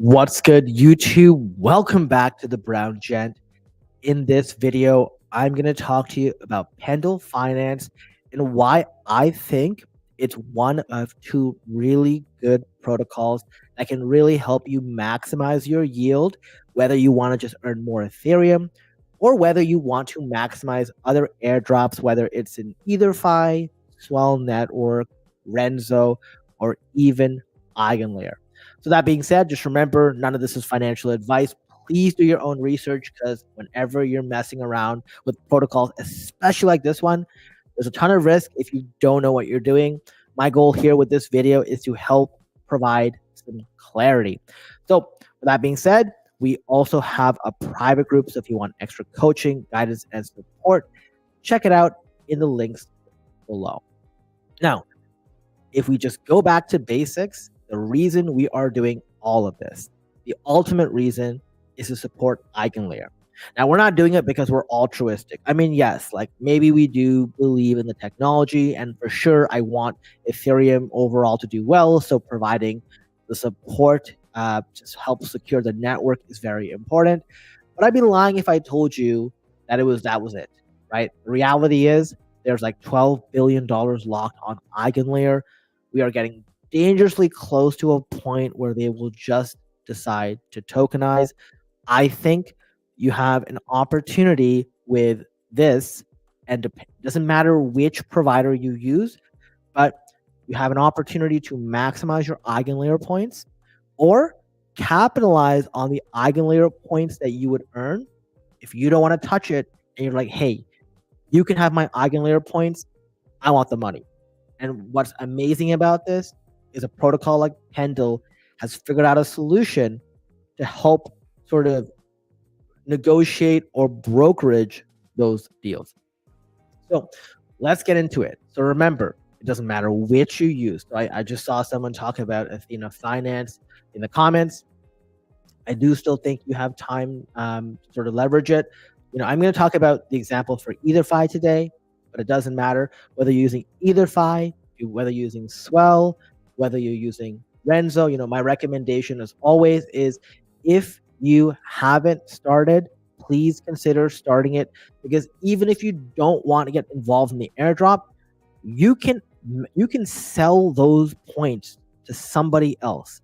What's good, YouTube? Welcome back to the Brown Gent. In this video, I'm going to talk to you about Pendle Finance and why I think it's one of two really good protocols that can really help you maximize your yield, whether you want to just earn more Ethereum or whether you want to maximize other airdrops, whether it's in EtherFi, Swell Network, Renzo, or even EigenLayer. So that being said, just remember, none of this is financial advice. Please do your own research, because whenever you're messing around with protocols, especially like this one, there's a ton of risk if you don't know what you're doing. My goal here with this video is to help provide some clarity. So with that being said, we also have a private group. So if you want extra coaching, guidance, and support, check it out in the links below. Now, if we just go back to basics, the reason we are doing all of this, the ultimate reason, is to support EigenLayer. Now, we're not doing it because we're altruistic. I mean, yes, like maybe we do believe in the technology, and for sure, I want Ethereum overall to do well. So providing the support just help secure the network is very important. But I'd be lying if I told you that that was it, right? The reality is there's like $12 billion locked on EigenLayer. We are getting dangerously close to a point where they will just decide to tokenize. I think you have an opportunity with this, and it doesn't matter which provider you use, but you have an opportunity to maximize your EigenLayer points or capitalize on the EigenLayer points that you would earn if you don't want to touch it and you're like, hey, you can have my EigenLayer points. I want the money. And what's amazing about this is a protocol like Pendle has figured out a solution to help sort of negotiate or brokerage those deals. So let's get into it. So remember, it doesn't matter which you use. So I just saw someone talk about Athena Finance in the comments. I do still think you have time to sort of leverage it. I'm going to talk about the example for EtherFi today, but it doesn't matter whether you're using EtherFi, whether you're using Swell, whether you're using Renzo. My recommendation as always is, if you haven't started, please consider starting it, because even if you don't want to get involved in the airdrop, you can sell those points to somebody else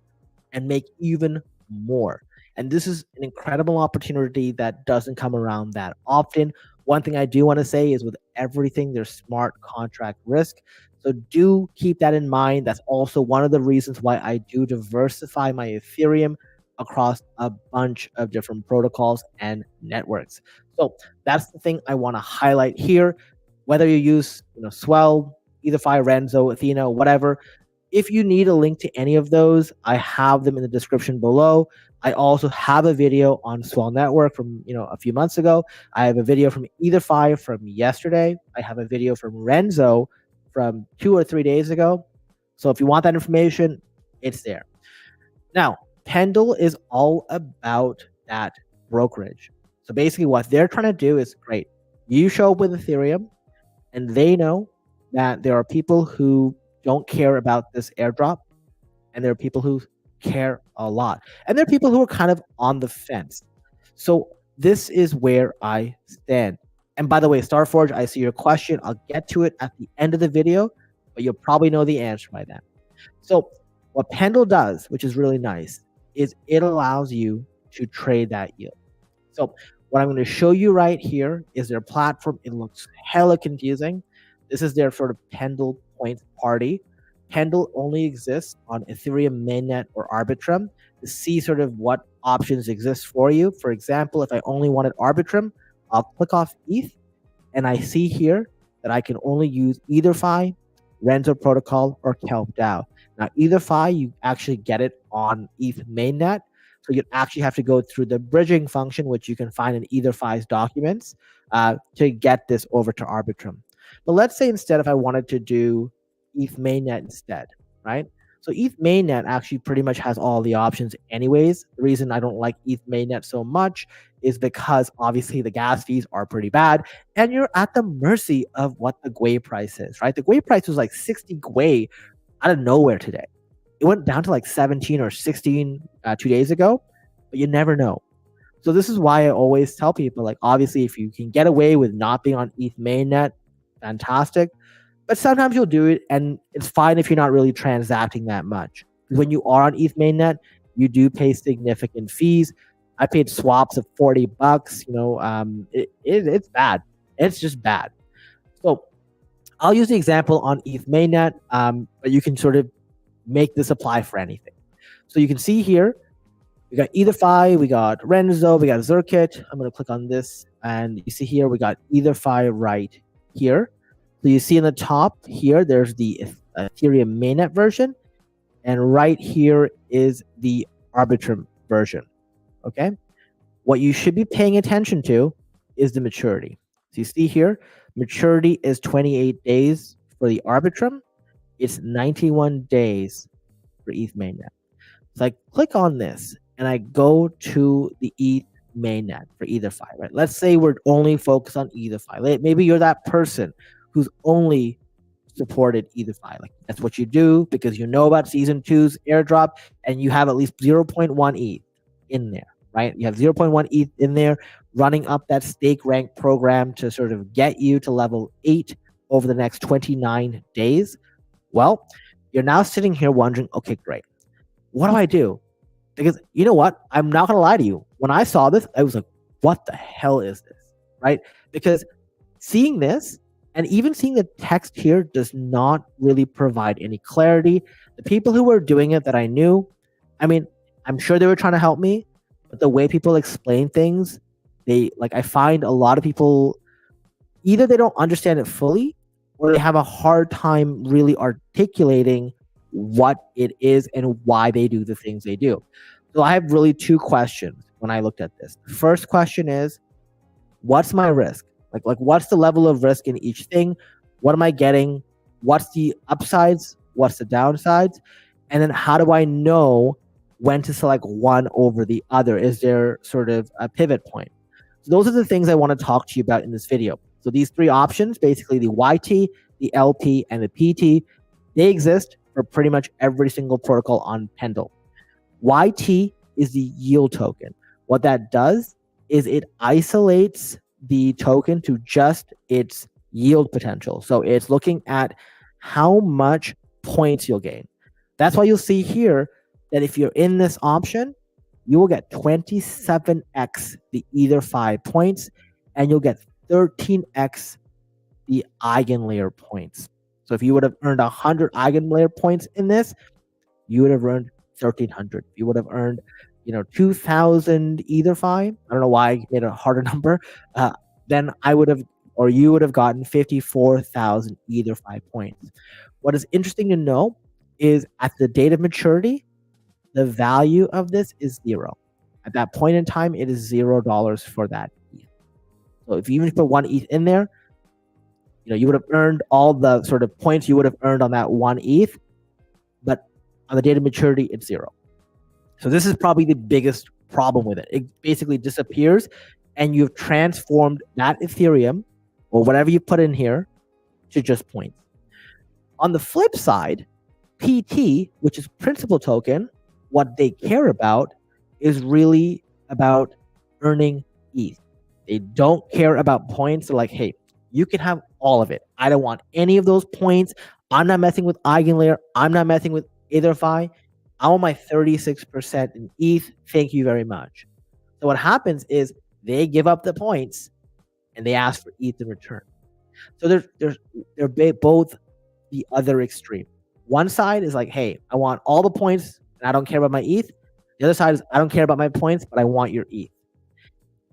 and make even more. And this is an incredible opportunity that doesn't come around that often. One thing I do want to say is, with everything, there's smart contract risk. So do keep that in mind. That's also one of the reasons why I do diversify my Ethereum across a bunch of different protocols and networks. So that's the thing I want to highlight here. Whether you use Swell, EtherFi, Renzo, Athena, whatever, if you need a link to any of those, I have them in the description below. I also have a video on Swell Network from a few months ago. I have a video from EtherFi from yesterday. I have a video from Renzo from 2 or 3 days ago. So if you want that information, it's there. Now, Pendle is all about that brokerage. So basically what they're trying to do is, great, you show up with Ethereum, and they know that there are people who don't care about this airdrop, and there are people who care a lot, and there are people who are kind of on the fence. So this is where I stand. And by the way, Starforge, I see your question. I'll get to it at the end of the video, but you'll probably know the answer by then. So what Pendle does, which is really nice, is it allows you to trade that yield. So what I'm going to show you right here is their platform. It looks hella confusing. This is their sort of Pendle Points party. Pendle only exists on Ethereum mainnet or Arbitrum. To see sort of what options exist for you, for example, if I only wanted Arbitrum, I'll click off ETH, and I see here that I can only use EtherFi, Renzo Protocol, or Kelp DAO. Now, EtherFi, you actually get it on ETH mainnet, so you actually have to go through the bridging function, which you can find in EtherFi's documents, to get this over to Arbitrum. But let's say instead, if I wanted to do ETH mainnet instead, right? So ETH mainnet actually pretty much has all the options anyways. The reason I don't like ETH mainnet so much is because obviously the gas fees are pretty bad, and you're at the mercy of what the Gwei price is, right? The Gwei price was like 60 Gwei out of nowhere today. It went down to like 17 or 16 2 days ago, but you never know. So this is why I always tell people, like, obviously, if you can get away with not being on ETH mainnet, fantastic. But sometimes you'll do it, and it's fine if you're not really transacting that much. When you are on ETH mainnet, you do pay significant fees. I paid swaps of $40. It's bad. It's just bad. So I'll use the example on ETH mainnet, but you can sort of make this apply for anything. So you can see here, we got EtherFi, we got Renzo, we got Zirkit. I'm going to click on this, and you see here we got EtherFi right here. So you see in the top here, there's the Ethereum mainnet version, and right here is the Arbitrum version. Okay, what you should be paying attention to is the maturity. So you see here, maturity is 28 days for the Arbitrum. It's 91 days for ETH mainnet. So I click on this and I go to the ETH mainnet for EtherFi, right? Let's say we're only focused on EtherFi. Maybe you're that person who's only supported EtherFi. Like, that's what you do because you know about season 2's airdrop and you have at least 0.1 ETH in there, right? You have 0.1 ETH in there running up that stake rank program to sort of get you to level 8 over the next 29 days. Well, you're now sitting here wondering, okay, great. What do I do? Because you know what? I'm not going to lie to you. When I saw this, I was like, what the hell is this? Right? Because seeing this and even seeing the text here does not really provide any clarity. The people who were doing it that I knew, I mean, I'm sure they were trying to help me, but the way people explain things, I find a lot of people, either they don't understand it fully or they have a hard time really articulating what it is and why they do the things they do. So I have really two questions when I looked at this. The first question is, what's my risk? Like what's the level of risk in each thing? What am I getting? What's the upsides? What's the downsides? And then how do I know when to select one over the other? Is there sort of a pivot point? So those are the things I want to talk to you about in this video. So these three options, basically the YT, the LP, and the PT, they exist for pretty much every single protocol on Pendle. YT is the yield token. What that does is it isolates the token to just its yield potential. So it's looking at how much points you'll gain. That's why you'll see here that if you're in this option, you will get 27x the EtherFi points, and you'll get 13x the EigenLayer points. So if you would have earned 100 EigenLayer points in this, you would have earned 1,300. If you would have earned, 2,000 EtherFi, I don't know why I made a harder number, then you would have gotten 54,000 EtherFi points. What is interesting to know is at the date of maturity, the value of this is 0. At that point in time, it is $0 for that ETH. So if you even put one ETH in there, you would have earned all the sort of points you would have earned on that one ETH, but on the date of maturity, it's 0. So this is probably the biggest problem with it. It basically disappears, and you've transformed that Ethereum or whatever you put in here to just points. On the flip side, PT, which is principal token, what they care about is really about earning ETH. They don't care about points. They're like, hey, you can have all of it. I don't want any of those points. I'm not messing with EigenLayer. I'm not messing with EtherFi. I want my 36% in ETH. Thank you very much. So what happens is they give up the points and they ask for ETH in return. So they're both the other extreme. One side is like, hey, I want all the points and I don't care about my ETH. The other side is, I don't care about my points, but I want your ETH.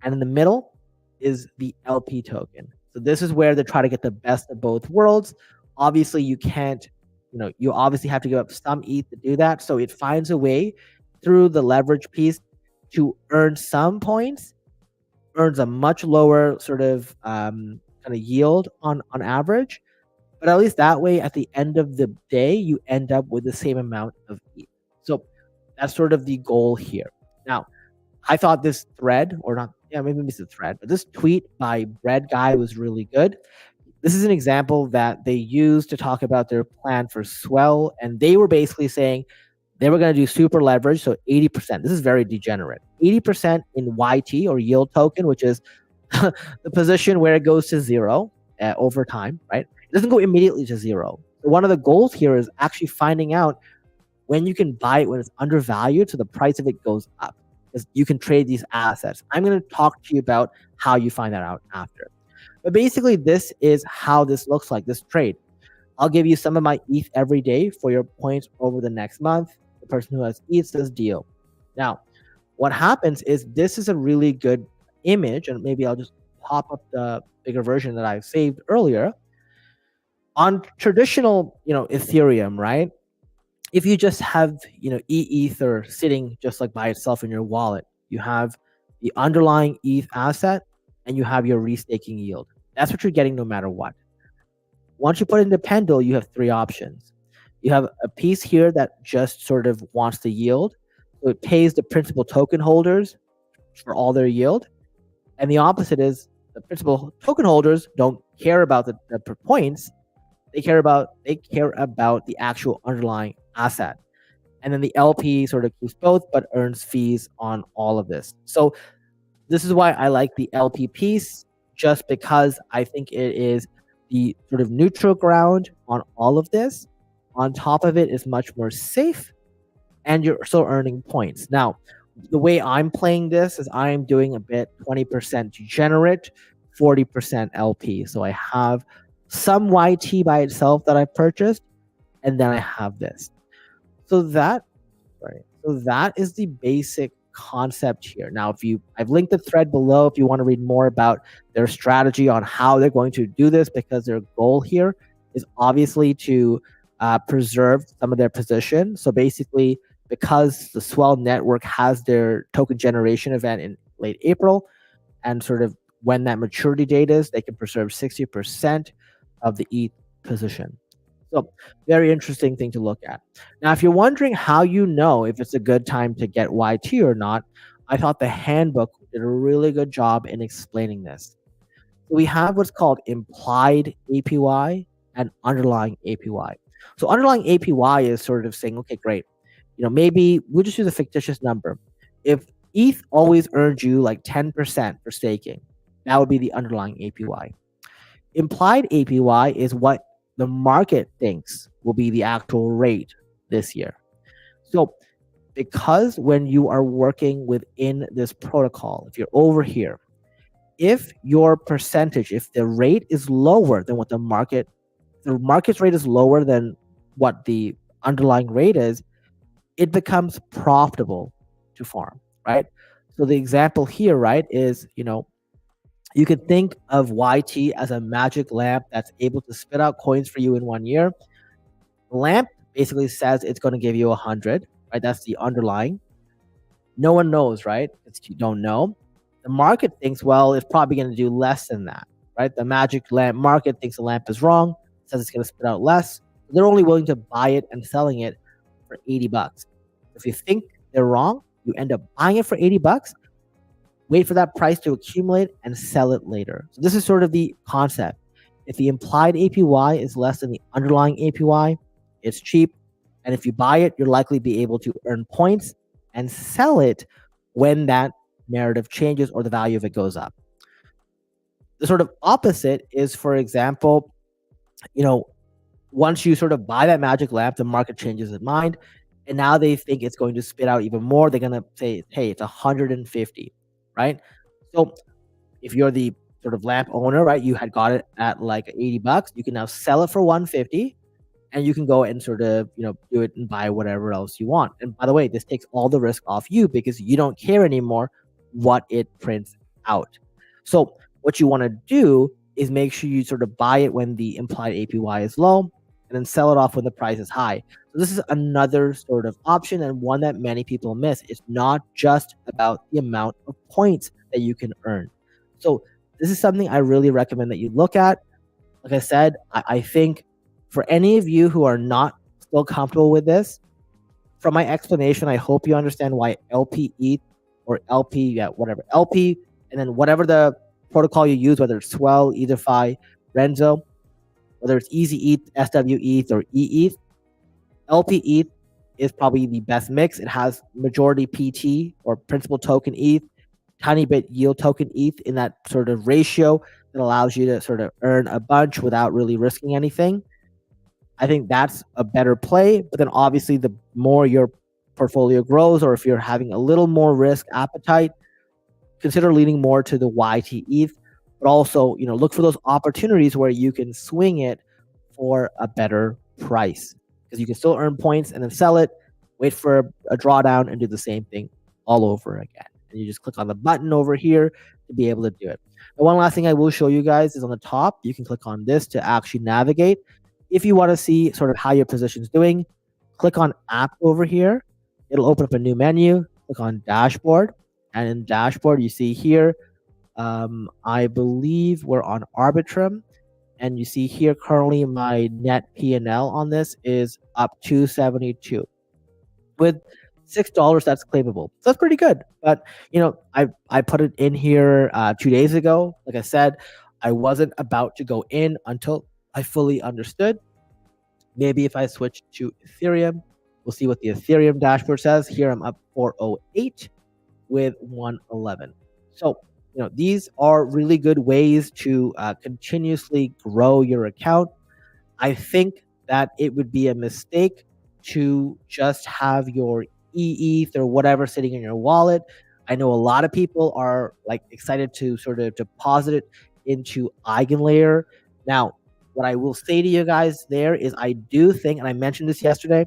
And in the middle is the LP token. So this is where they try to get the best of both worlds. Obviously, you can't, you obviously have to give up some ETH to do that. So it finds a way through the leverage piece to earn some points, earns a much lower sort of kind of yield on average. But at least that way, at the end of the day, you end up with the same amount of ETH. So that's sort of the goal here. Now, I thought this thread, or not, maybe it's a thread, but this tweet by Bread Guy was really good. This is an example that they used to talk about their plan for Swell, and they were basically saying, They were going to do super leverage, so 80%. This is very degenerate. 80% in YT or yield token, which is the position where it goes to zero over time, right? It doesn't go immediately to zero. So one of the goals here is actually finding out when you can buy it when it's undervalued, so the price of it goes up. Because you can trade these assets. I'm going to talk to you about how you find that out after. But basically, this is how this looks like, this trade. I'll give you some of my ETH every day for your points over the next month. The person who has ETH says deal. Now, what happens is this is a really good image, and maybe I'll just pop up the bigger version that I saved earlier. On traditional, Ethereum, right? If you just have, Ether sitting just like by itself in your wallet, you have the underlying ETH asset and you have your restaking yield. That's what you're getting no matter what. Once you put it into Pendle, you have three options. You have a piece here that just sort of wants the yield. So it pays the principal token holders for all their yield. And the opposite is the principal token holders don't care about the points. They care about the actual underlying asset. And then the LP sort of keeps both, but earns fees on all of this. So this is why I like the LP piece, just because I think it is the sort of neutral ground on all of this. On top of it is much more safe, and you're still earning points. Now, the way I'm playing this is I'm doing a bit 20% degenerate, 40% LP. So I have some YT by itself that I purchased, and then I have this. So that is the basic concept here. Now, I've linked the thread below if you want to read more about their strategy on how they're going to do this, because their goal here is obviously to preserve some of their position. So basically, because the Swell network has their token generation event in late April, and sort of when that maturity date is, they can preserve 60% of the ETH position. So very interesting thing to look at. Now, if you're wondering how you know if it's a good time to get YT or not, I thought the handbook did a really good job in explaining this. We have what's called implied APY and underlying APY. So underlying APY is sort of saying, okay, great. Maybe we'll just use a fictitious number. If ETH always earned you like 10% for staking, that would be the underlying APY. Implied APY is what the market thinks will be the actual rate this year. So because when you are working within this protocol, if you're over here, if your percentage, if the rate is lower than what the market's rate is lower than what the underlying rate is, it becomes profitable to farm, right? So the example here, right, is, you could think of YT as a magic lamp that's able to spit out coins for you in 1 year. The lamp basically says it's going to give you 100, right? That's the underlying. No one knows, right? You don't know. The market thinks, well, it's probably going to do less than that, right? The magic lamp market thinks the lamp is wrong, says it's going to spit out less. They're only willing to buy it and selling it for $80. If you think they're wrong, you end up buying it for $80, wait for that price to accumulate and sell it later. So this is sort of the concept. If the implied APY is less than the underlying APY, it's cheap. And if you buy it, you're likely to be able to earn points and sell it when that narrative changes or the value of it goes up. The sort of opposite is, for example, once you sort of buy that magic lamp, the market changes its mind, and now they think it's going to spit out even more. They're going to say, hey, it's 150, right? So if you're the sort of lamp owner, right, you had got it at like $80, you can now sell it for 150, and you can go and sort of, do it and buy whatever else you want. And by the way, this takes all the risk off you because you don't care anymore what it prints out. So what you want to do is make sure you sort of buy it when the implied APY is low, and then sell it off when the price is high. So this is another sort of option, and one that many people miss. It's not just about the amount of points that you can earn. So this is something I really recommend that you look at. Like I said, I think for any of you who are not still comfortable with this, from my explanation, I hope you understand why LP ETH or LP, LP, and then whatever the protocol you use, whether it's Swell, EtherFi, Renzo, whether it's Easy ETH, SW ETH, or EETH, LP ETH is probably the best mix. It has majority PT or principal token ETH, tiny bit yield token ETH in that sort of ratio that allows you to sort of earn a bunch without really risking anything. I think that's a better play. But then obviously the more your portfolio grows, or if you're having a little more risk appetite, consider leaning more to the YT ETH, but also, look for those opportunities where you can swing it for a better price, because you can still earn points and then sell it, wait for a drawdown, and do the same thing all over again. And you just click on the button over here to be able to do it. And one last thing I will show you guys is on the top, you can click on this to actually navigate. If you want to see sort of how your position is doing, click on app over here. It'll open up a new menu. Click on dashboard. And in dashboard, you see here, I believe we're on Arbitrum. And you see here currently my net P&L on this is up 272. With $6, that's claimable. So that's pretty good. But, I put it in here 2 days ago. Like I said, I wasn't about to go in until I fully understood. Maybe if I switch to Ethereum, we'll see what the Ethereum dashboard says. Here I'm up 408 with 111. So, these are really good ways to continuously grow your account. I think that it would be a mistake to just have your ETH or whatever sitting in your wallet. I know a lot of people are like excited to sort of deposit it into EigenLayer. Now, what I will say to you guys there is I do think, and I mentioned this yesterday,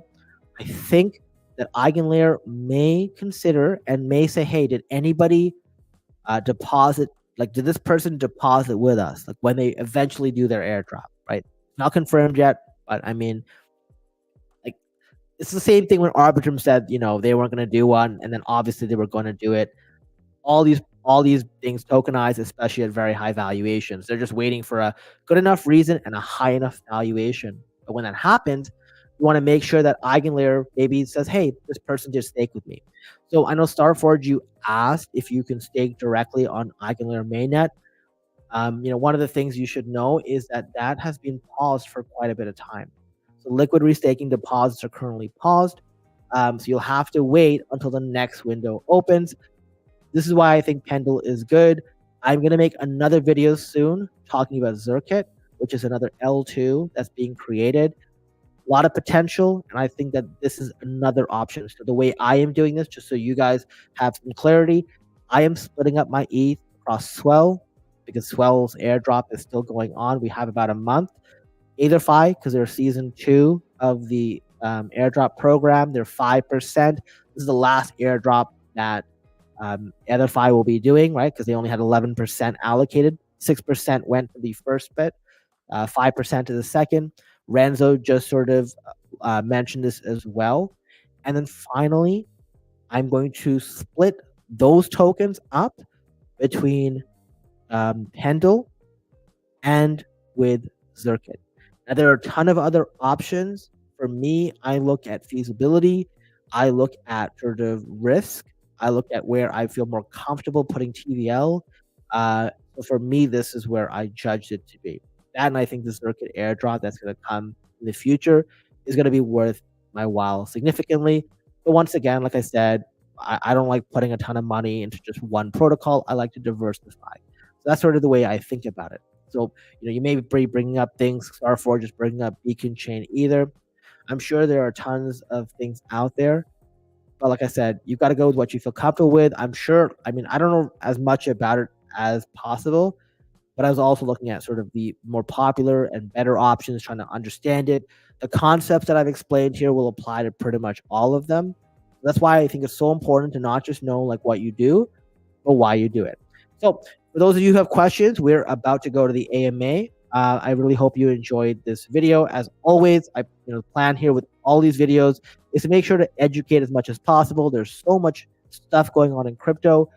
I think that EigenLayer may consider and may say, hey, did anybody deposit, like did this person deposit with us, like when they eventually do their airdrop, right? Not confirmed yet, but I mean, like, it's the same thing when Arbitrum said, they weren't going to do one, and then obviously they were going to do it. All these things tokenized, especially at very high valuations. They're just waiting for a good enough reason and a high enough valuation. But when that happens, you want to make sure that EigenLayer maybe says, hey, this person did stake with me. So I know Starforge, you asked if you can stake directly on EigenLayer mainnet. One of the things you should know is that has been paused for quite a bit of time. So liquid restaking deposits are currently paused. So you'll have to wait until the next window opens. This is why I think Pendle is good. I'm going to make another video soon talking about Zirkit, which is another L2 that's being created. A lot of potential, and I think that this is another option. So the way I am doing this, just so you guys have some clarity, I am splitting up my ETH across Swell, because Swell's airdrop is still going on. We have about a month. EtherFi, because they're season 2 of the airdrop program, they're 5%. This is the last airdrop that EtherFi will be doing, right? Because they only had 11% allocated. 6% went to the first bit, 5% to the second. Renzo just sort of mentioned this as well. And then finally, I'm going to split those tokens up between Pendle and with Zirkit. Now, there are a ton of other options. For me, I look at feasibility. I look at sort of risk. I look at where I feel more comfortable putting TVL. So for me, this is where I judged it to be. That, and I think the Zirkit airdrop that's going to come in the future is going to be worth my while significantly. But once again, like I said, I don't like putting a ton of money into just one protocol. I like to diversify. So that's sort of the way I think about it. So, you may be bringing up things, Starforge just bringing up Beacon Chain either. I'm sure there are tons of things out there. But like I said, you've got to go with what you feel comfortable with. I'm sure, I don't know as much about it as possible, but I was also looking at sort of the more popular and better options, trying to understand it. The concepts that I've explained here will apply to pretty much all of them. That's why I think it's so important to not just know like what you do, but why you do it. So for those of you who have questions, we're about to go to the AMA. I really hope you enjoyed this video. As always, I plan here with all these videos is to make sure to educate as much as possible. There's so much stuff going on in crypto.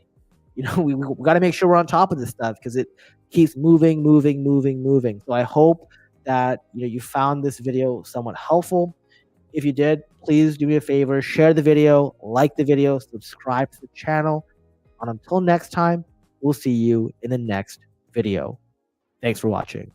We got to make sure we're on top of this stuff because it keeps moving. So I hope that you found this video somewhat helpful. If you did, please do me a favor, share the video, like the video, subscribe to the channel. And until next time, we'll see you in the next video. Thanks for watching.